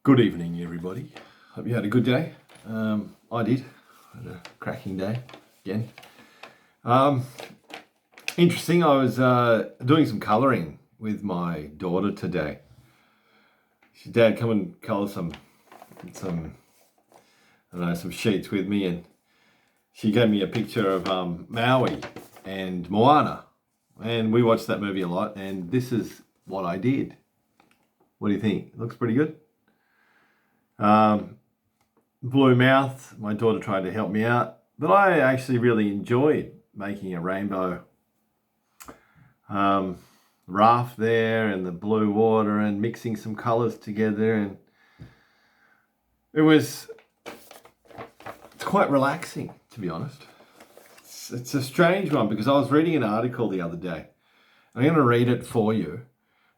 Good evening, everybody. Hope you had a good day. I did. Had a cracking day again. Interesting. I was doing some colouring with my daughter today. She said, "Dad, come and colour some sheets with me." And she gave me a picture of Maui and Moana, and we watched that movie a lot. And this is what I did. What do you think? Looks pretty good. Blue mouth, my daughter tried to help me out, but I actually really enjoyed making a rainbow raft there and the blue water and mixing some colours together, and it's quite relaxing, to be honest. It's a strange one because I was reading an article the other day. I'm going to read it for you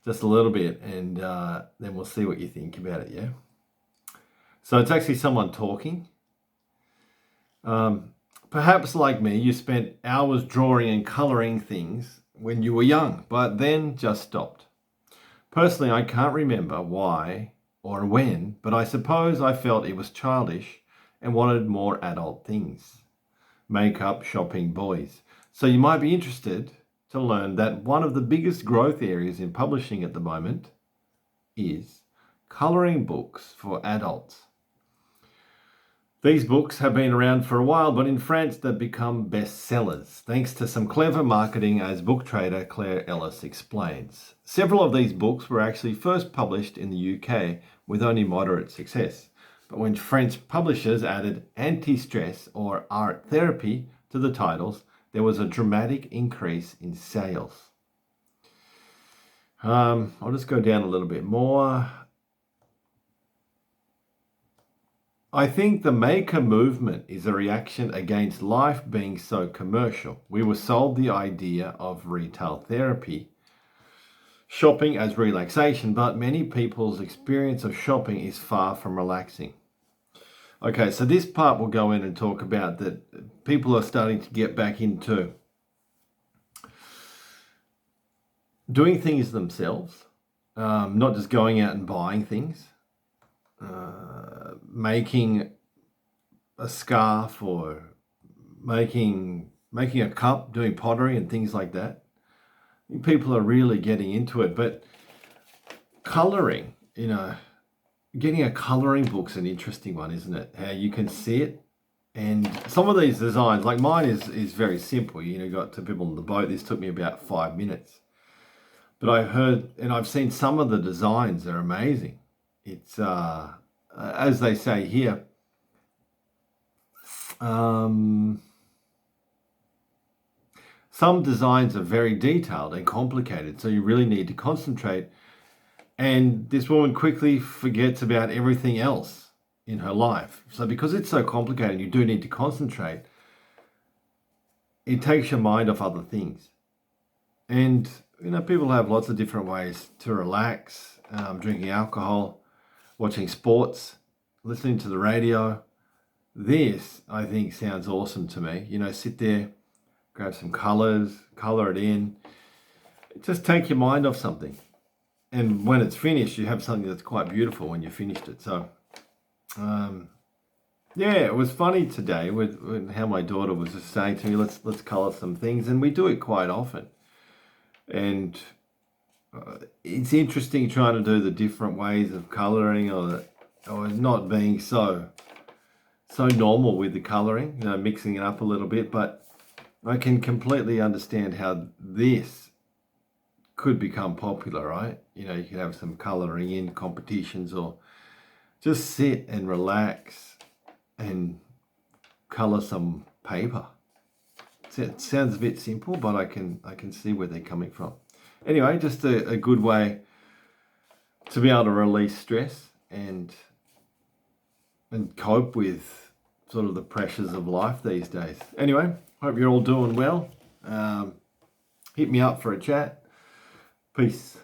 just a little bit, and then we'll see what you think about it, yeah? So it's actually someone talking. Perhaps like me, you spent hours drawing and colouring things when you were young, but then just stopped. Personally, I can't remember why or when, but I suppose I felt it was childish and wanted more adult things. Makeup, shopping, boys. So you might be interested to learn that one of the biggest growth areas in publishing at the moment is colouring books for adults. These books have been around for a while, but in France they've become bestsellers, thanks to some clever marketing, as book trader Claire Ellis explains. Several of these books were actually first published in the UK with only moderate success. But when French publishers added anti-stress or art therapy to the titles, there was a dramatic increase in sales. I'll just go down a little bit more. I think the maker movement is a reaction against life being so commercial. We were sold the idea of retail therapy, shopping as relaxation, but many people's experience of shopping is far from relaxing. Okay, so this part will go in and talk about that people are starting to get back into doing things themselves, not just going out and buying things. Making a scarf or making a cup, doing pottery and things like that. People are really getting into it, but colouring, getting a colouring book's an interesting one, isn't it? How you can see it. And some of these designs, like mine is very simple. Got two people on the boat. This took me about 5 minutes. But I heard and I've seen some of the designs are amazing. It's as they say here, some designs are very detailed and complicated, so you really need to concentrate. And this woman quickly forgets about everything else in her life. So because it's so complicated, you do need to concentrate. It takes your mind off other things. And, people have lots of different ways to relax, drinking alcohol, watching sports, listening to the radio. This, I think, sounds awesome to me. Sit there, grab some colours, colour it in. Just take your mind off something. And when it's finished, you have something that's quite beautiful when you finished it. So, it was funny today with how my daughter was just saying to me, let's colour some things. And we do it quite often. And it's interesting trying to do the different ways of colouring or not being so normal with the colouring, mixing it up a little bit. But I can completely understand how this could become popular, right? You could have some colouring in competitions or just sit and relax and colour some paper. It sounds a bit simple, but I can see where they're coming from. Anyway, just a good way to be able to release stress and cope with sort of the pressures of life these days. Anyway, hope you're all doing well. Hit me up for a chat. Peace.